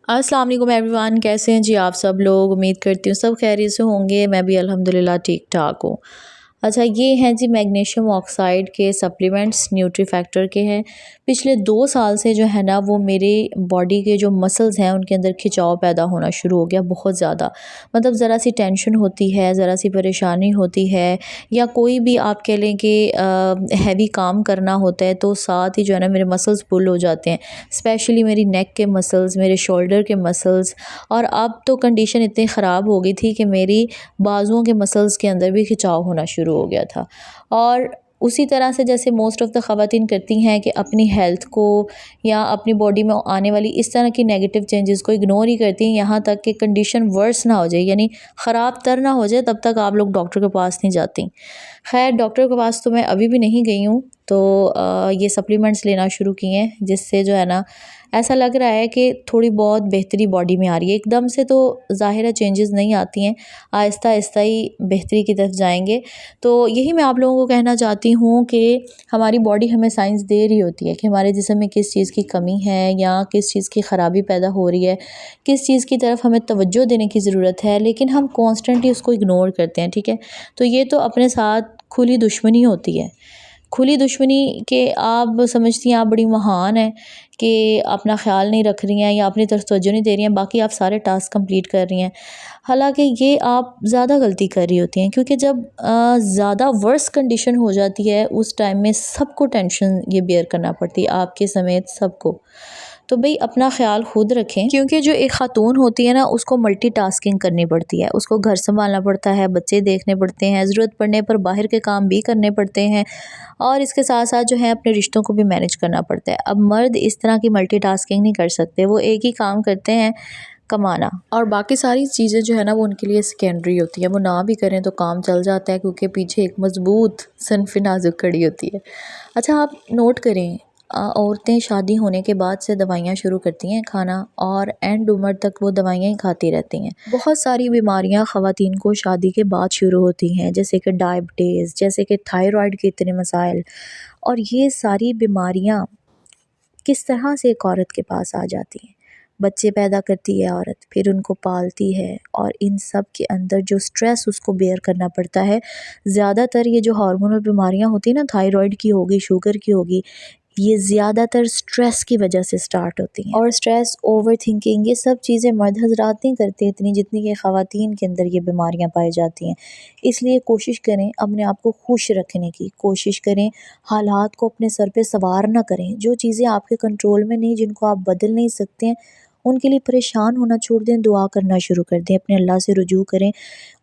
अस्सलाम वालेकुम एवरीवन, कैसे हैं जी आप सब लोग। उम्मीद करती हूँ सब खैरियत से होंगे। मैं भी अल्हम्दुलिल्लाह ठीक ठाक हूँ। अच्छा, ये हैं जी मैग्नीशियम ऑक्साइड के सप्लीमेंट्स, न्यूट्री फैक्टर के हैं। पिछले 2 साल से जो है ना वो मेरी बॉडी के जो मसल्स हैं उनके अंदर खिंचाव पैदा होना शुरू हो गया, बहुत ज़्यादा। मतलब ज़रा सी टेंशन होती है, ज़रा सी परेशानी होती है, या कोई भी आप कह लें कि हैवी काम करना होता है तो साथ ही जो है ना मेरे मसल्स पुल हो जाते हैं। स्पेशली मेरी नेक के मसल्स, मेरे शोल्डर के मसल्स, और अब तो कंडीशन इतनी ख़राब हो गई थी कि मेरी बाजुओं के मसल्स के अंदर भी खिंचाव होना शुरू हो गया था। और उसी तरह से जैसे मोस्ट ऑफ़ द ख़वातीन करती हैं कि अपनी हेल्थ को या अपनी बॉडी में आने वाली इस तरह की नेगेटिव चेंजेस को इग्नोर ही करती हैं, यहाँ तक कि कंडीशन वर्स ना हो जाए, यानी ख़राब तर ना हो जाए, तब तक आप लोग डॉक्टर के पास नहीं जाती। खैर, डॉक्टर के पास तो मैं अभी भी नहीं गई हूँ, तो ये सप्लीमेंट्स लेना शुरू किए हैं, जिससे जो है ना ऐसा लग रहा है कि थोड़ी बहुत बेहतरी बॉडी में आ रही है। एकदम से तो ज़ाहिर चेंजेस नहीं आती हैं, आहिस्ता आहिस्ता ही बेहतरी की तरफ जाएंगे। तो यही मैं आप लोगों को कहना चाहती हूँ कि हमारी बॉडी हमें साइंस दे रही होती है कि हमारे जिस्म में किस चीज़ की कमी है या किस चीज़ की ख़राबी पैदा हो रही है, किस चीज़ की तरफ हमें तवज्जो देने की ज़रूरत है, लेकिन हम कॉन्स्टेंटली उसको इग्नोर करते हैं। ठीक है, तो ये तो अपने साथ खुली दुश्मनी होती है। खुली दुश्मनी के आप समझती हैं आप बड़ी महान हैं कि अपना ख़्याल नहीं रख रही हैं या अपनी तरफ तवज्जो नहीं दे रही हैं, बाकी आप सारे टास्क कंप्लीट कर रही हैं। हालांकि ये आप ज़्यादा गलती कर रही होती हैं, क्योंकि जब ज़्यादा वर्स कंडीशन हो जाती है उस टाइम में सबको टेंशन ये बेयर करना पड़ती है, आपके समेत सबको। तो भाई अपना ख्याल खुद रखें, क्योंकि जो एक ख़ातून होती है ना उसको मल्टीटास्किंग करनी पड़ती है, उसको घर संभालना पड़ता है, बच्चे देखने पड़ते हैं, ज़रूरत पड़ने पर बाहर के काम भी करने पड़ते हैं, और इसके साथ साथ जो है अपने रिश्तों को भी मैनेज करना पड़ता है। अब मर्द इस तरह की मल्टीटास्किंग नहीं कर सकते, वो एक ही काम करते हैं, कमाना, और बाकी सारी चीज़ें जो है ना वो उनके लिए सेकेंडरी होती है। वो ना भी करें तो काम चल जाता है, क्योंकि पीछे एक मजबूत सनफ़ नाजुक खड़ी होती है। अच्छा, आप नोट करें, औरतें शादी होने के बाद से दवाइयाँ शुरू करती हैं खाना, और एंड उम्र तक वो दवाइयाँ ही खाती रहती हैं। बहुत सारी बीमारियाँ ख़वातीन को शादी के बाद शुरू होती हैं, जैसे कि डायबिटीज़, जैसे कि थायराइड के इतने मसाइल। और ये सारी बीमारियाँ किस तरह से एक औरत के पास आ जाती हैं। बच्चे पैदा करती है औरत, फिर उनको पालती है, और इन सब के अंदर जो स्ट्रेस उसको बेयर करना पड़ता है। ज़्यादातर ये जो हार्मोनल बीमारियां होती हैं ना, थायराइड की होगी, शुगर की होगी, ये ज़्यादातर स्ट्रेस की वजह से स्टार्ट होती हैं। और स्ट्रेस, ओवर थिंकिंग, ये सब चीज़ें मर्द हज़रात नहीं करते इतनी जितनी कि ख़वातीन के अंदर ये बीमारियां पाई जाती हैं। इसलिए कोशिश करें अपने आप को खुश रखने की, कोशिश करें हालात को अपने सर पे सवार ना करें। जो चीज़ें आपके कंट्रोल में नहीं, जिनको आप बदल नहीं सकते हैं, उनके लिए परेशान होना छोड़ दें, दुआ करना शुरू कर दें, अपने अल्लाह से रुजू करें।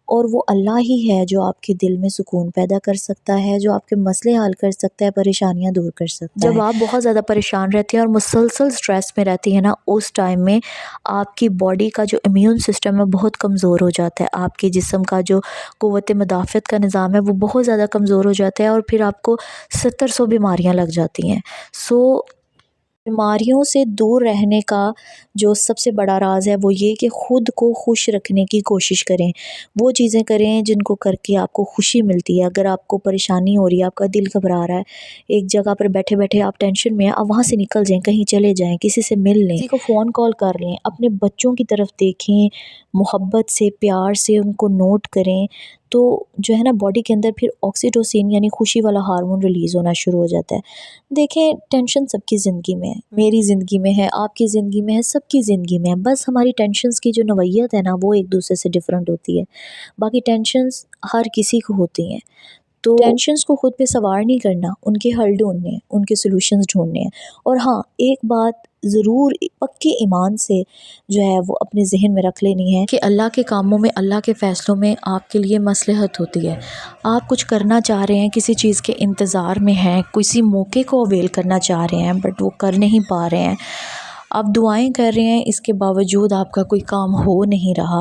और वो अल्लाह ही है जो आपके दिल में सुकून पैदा कर सकता है, जो आपके मसले हल कर सकता है, परेशानियां दूर कर सकता है। जब आप बहुत ज़्यादा परेशान रहती हैं और मुसलसल स्ट्रेस में रहती हैं ना, उस टाइम में आपकी बॉडी का जो इम्यून सिस्टम है बहुत कमज़ोर हो जाता है। आपके जिस्म का जो क़ुव्वत मुदाफ़त का निज़ाम है वो बहुत ज़्यादा कमज़ोर हो जाता है, और फिर आपको 70-100 बीमारियाँ लग जाती हैं। बीमारियों से दूर रहने का जो सबसे बड़ा राज है वो ये कि ख़ुद को खुश रखने की कोशिश करें। वो चीज़ें करें जिनको करके आपको खुशी मिलती है। अगर आपको परेशानी हो रही है, आपका दिल घबरा रहा है, एक जगह पर बैठे बैठे आप टेंशन में हैं, आप वहाँ से निकल जाएं, कहीं चले जाएं, किसी से मिल लें, किसी को फ़ोन कॉल कर लें, अपने बच्चों की तरफ देखें, मोहब्बत से, प्यार से उनको नोट करें। तो जो है ना बॉडी के अंदर फिर ऑक्सीटोसिन यानी खुशी वाला हार्मोन रिलीज़ होना शुरू हो जाता है। देखें, टेंशन सबकी ज़िंदगी में है, मेरी ज़िंदगी में है, आपकी ज़िंदगी में है, सबकी ज़िंदगी में है। बस हमारी टेंशन्स की जो नौइयत है ना वो एक दूसरे से डिफरेंट होती है। बाकी टेंशन्स हर किसी को होती हैं। तो टेंशन्स को खुद पे सवार नहीं करना, उनके हल ढूंढने हैं, उनके सॉल्यूशंस ढूंढने हैं। और हाँ, एक बात ज़रूर पक्के ईमान से जो है वो अपने जहन में रख लेनी है कि अल्लाह के कामों में, अल्लाह के फ़ैसलों में आपके लिए मसलहत होती है। आप कुछ करना चाह रहे हैं, किसी चीज़ के इंतज़ार में हैं, किसी मौके को अवेल करना चाह रहे हैं, बट वो कर नहीं पा रहे हैं, आप दुआएं कर रहे हैं, इसके बावजूद आपका कोई काम हो नहीं रहा,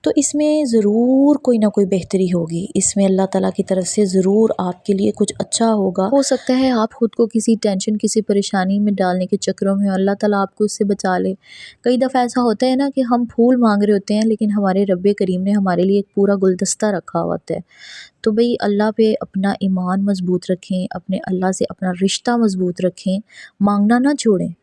तो इसमें ज़रूर कोई ना कोई बेहतरी होगी। इसमें अल्लाह ताला की तरफ से ज़रूर आपके लिए कुछ अच्छा होगा। हो सकता है आप ख़ुद को किसी टेंशन, किसी परेशानी में डालने के चक्करों में अल्लाह ताला आपको इससे बचा ले। कई दफ़ा ऐसा होता है ना कि हम फूल मांग रहे होते हैं, लेकिन हमारे रब्बे करीम ने हमारे लिए एक पूरा गुलदस्ता रखा होता है। तो भाई अल्लाह पे अपना ईमान मज़बूत रखें, अपने अल्लाह से अपना रिश्ता मज़बूत रखें, मांगना ना छोड़ें।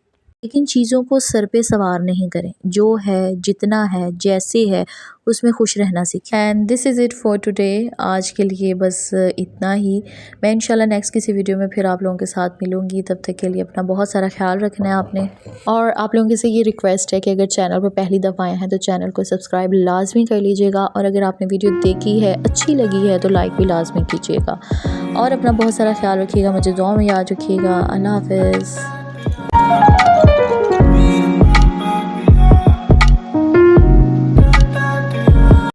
لیکن چیزوں کو سر پہ سوار نہیں کریں، جو ہے جتنا ہے جیسے ہے اس میں خوش رہنا سیکھیں۔ And this is it for today, آج کے لیے بس اتنا ہی۔ میں انشاءاللہ نیکسٹ کسی ویڈیو میں پھر آپ لوگوں کے ساتھ ملوں گی، تب تک کے لیے اپنا بہت سارا خیال رکھنا ہے آپ نے، اور آپ لوگوں سے یہ ریکویسٹ ہے کہ اگر چینل پر پہلی دفعہ آئے ہیں تو چینل کو سبسکرائب لازمی کر لیجیے گا، اور اگر آپ نے ویڈیو دیکھی ہے اچھی لگی ہے تو لائک بھی لازمی کیجیے گا، اور اپنا بہت سارا خیال رکھیے گا، مجھے دعاؤں میں یاد رکھیے گا۔ اللہ حافظ۔